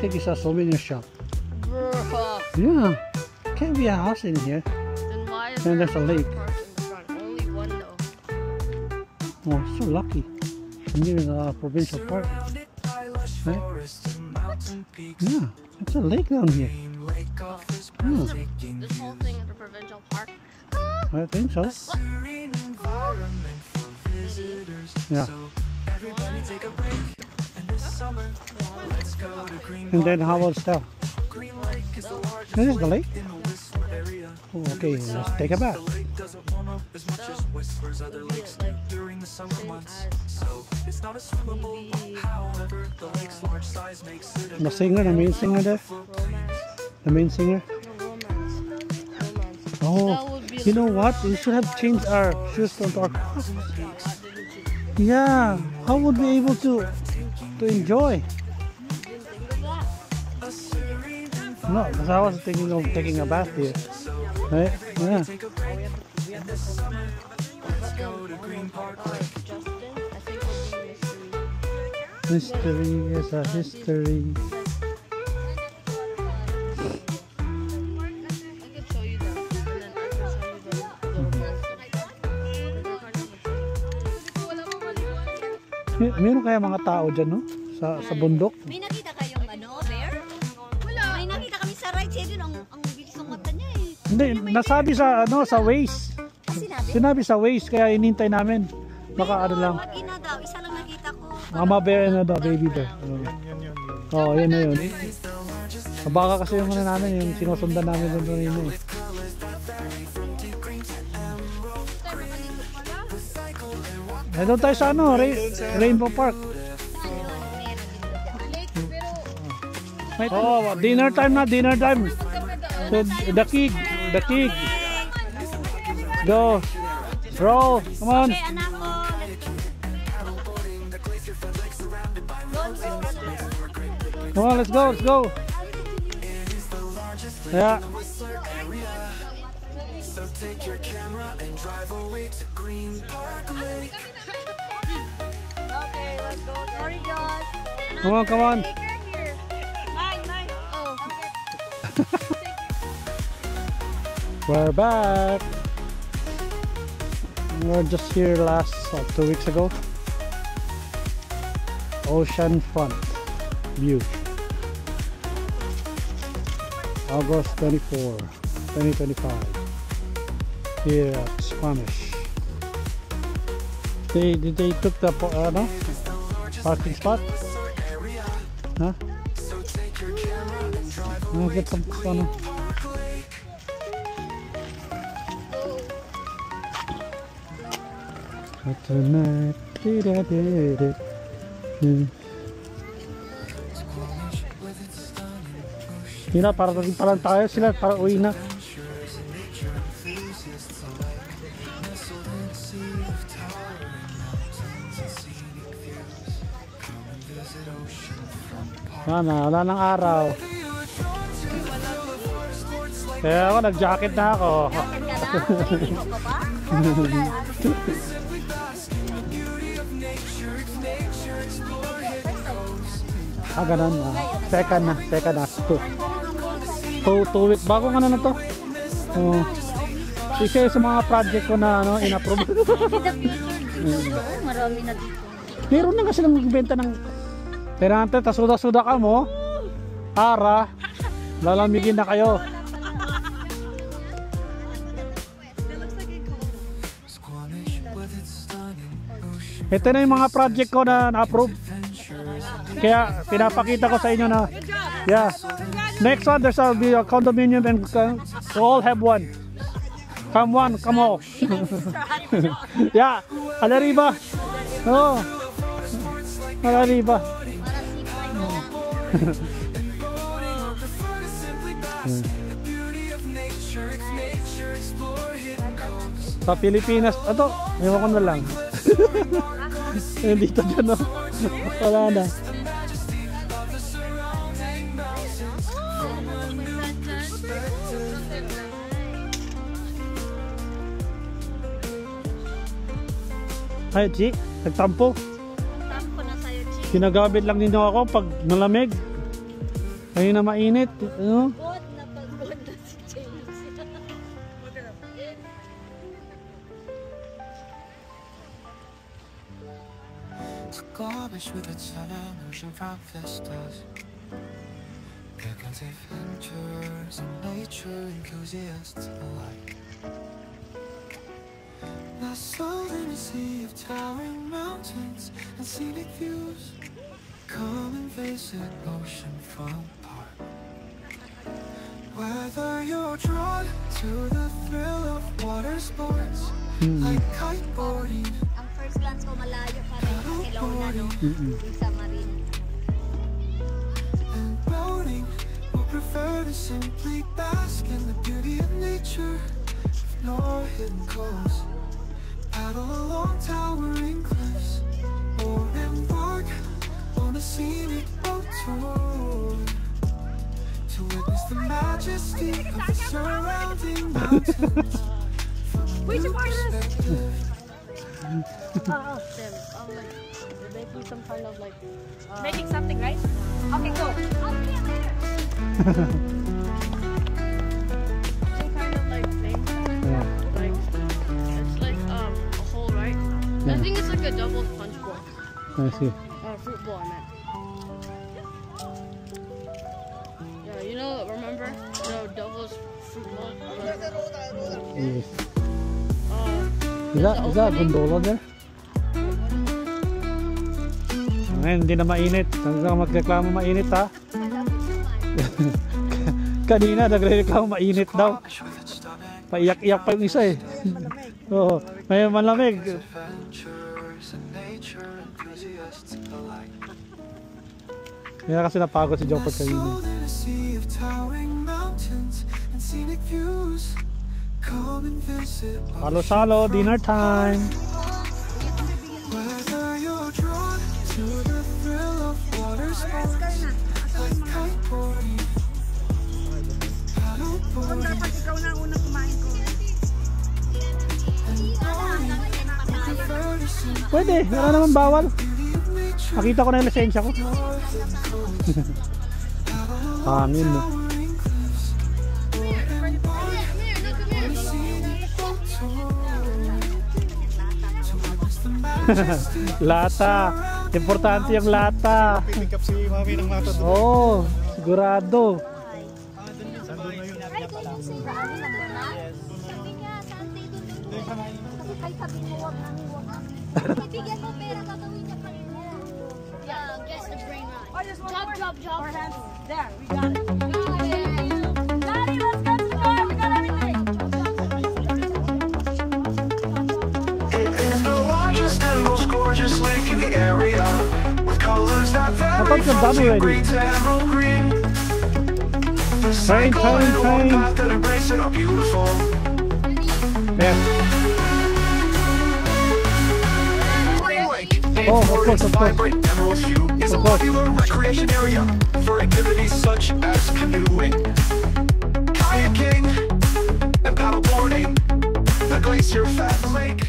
think it's a souvenir shop. Bruh. Yeah. Can't be a house in here. Then why is And there there's a lake. park in the front? Only one though. Oh, so lucky. I'm near the provincial park. Right? Yeah, it's a lake down here. Yeah. This whole thing is a provincial park. I think so. Yeah. And then how about stuff? This is the lake? Oh, okay, let's take a bath. The singer, the main singer there? The main singer? Oh, you know what? We should have changed our shoes to our clothes. Yeah, how would we be able to enjoy? No, because I was thinking of taking a bath here. Right? Yeah. History is a history. Meron kaya mga tao dyan, no? Sa bundok? May nakita kayong bear? Wala. May nakita kami sa right side yun, ang bilis ng mata niya eh. Hindi, nasabi sa Waze. Sinabi sa Waze, kaya inintay namin. Baka ano lang. Wag ina daw, isa lang nakita ko. Mama bear na daw, baby bear. Oh, yun na yun. Baka kasi yung ano namin, yung sinusundan namin doon kanina eh. Doon tayo sa ano, Rainbow Park. Oh, dinner time na, dinner time. So, the kid. Go. Roll, come on. Okay, anak ko. Come on, let's go. Yeah. Take your camera and drive away to Green Park Lake. Okay, let's go. Sorry, Josh. Come on. Mine. Oh. We're back. We were just here 2 weeks ago. Ocean front view. August 24, 2025. Here at Squamish. They took the parking spot? Huh? I'll get some fun. Tonight, Sila para tayo, sila para uwi na. Wala ng araw. Kaya ako, nag-jacket na ako. Ganun na. Second na. 2 weeks. Bagong ano na to? Isa sa mga project ko na in-approve. Marami na dito. Meron na kasi lang magbenta ng tenante, tas suda-suda ka mo. Ara, lalamigin na kayo. Ito na yung mga project ko na na-approve. Kaya pinapakita ko sa inyo na yeah. Next one there's will be a condominium and we all have one. Come on. Yeah, Alariba. Oh. Alariba. Sa Pilipinas, ito, ewan ko na lang. Dito dyan, no? Wala na. Ay, Chi, nagtampo. Tampo na sa'yo, Chi. Ginagamit lang ninyo ako pag malamig. Ayun na mainit. Ano? God na pagod na si James. It's garbage with its illusion from vistas. Beacons adventures and nature enthusiasts alike. Nestled in a sea of towering mountains and scenic views. Come and visit Oceanfront Park. Whether you're drawn to the thrill of water sports like kiteboarding, Ang first glance ko malayo pa rin sa Kelowna, no? Yung sa Marine. and boating, or prefer to simply bask in the beauty of nature with no hidden coast. Paddle along towering cliffs, or embark on a scenic boat tour to witness the majesty of the surrounding mountains from a new perspective. They're making some kind of like. Making something, right? Okay, go. Some kind of like thing. Yeah. Like it's like a hole, right? I think it's like a double punch bowl. I see. Fruit bowl, I meant. Yeah, you know, remember the devil's fruit bowl? Yes. Uh, Is that gondola there? Ngayon, hindi na mainit. Hanggang magreklamo mainit ha. Kanina, nagre-reklamo mainit daw. Garbage with its stunning Paiyak-iyak pa yung isa eh. Oo, may malamig. adventures and nature enthusiasts alike. Kaya kasi napagod si Jopot kanina. Nestled in a sea of towering mountains and scenic views. Come and visit Salo-salo, dinner time. whether you're drawn to the thrill of water sports like kiteboarding, paddleboarding, Ikaw na unang kumain ko. prefer to simply Pwede, wala naman bawal. beauty of nature. Nakita ko na yung lisensya ko. Amin. Towering cliffs, or embark on a scenic boat tour to witness the majesty of the Lata. Importante yung lata. Pick up si Mami ng lata doon. Oo, sigurado. Right, doon yung sa amin na ba? Sabi niya, saan tayo doon? Kasi kahit sabi mo, wag namin. Ibigyan mo pera, gagawin niya pa rin mo. yeah, guess the brain rot. Drop. Our hands. There, we got it. Daddy, let's go to the store. We got everything. It is the largest and most gorgeous lake in the area, with colors that vary you're done from sea already. green to emerald green. The Train, cycle train, and the train. warpath that embrace it are beautiful. Yes. Green Lake, named Oh, of for course, its of course. vibrant emerald hue, is a Of course. popular recreation area for activities such as canoeing, kayaking, and paddleboarding. The Glacier Fat Lake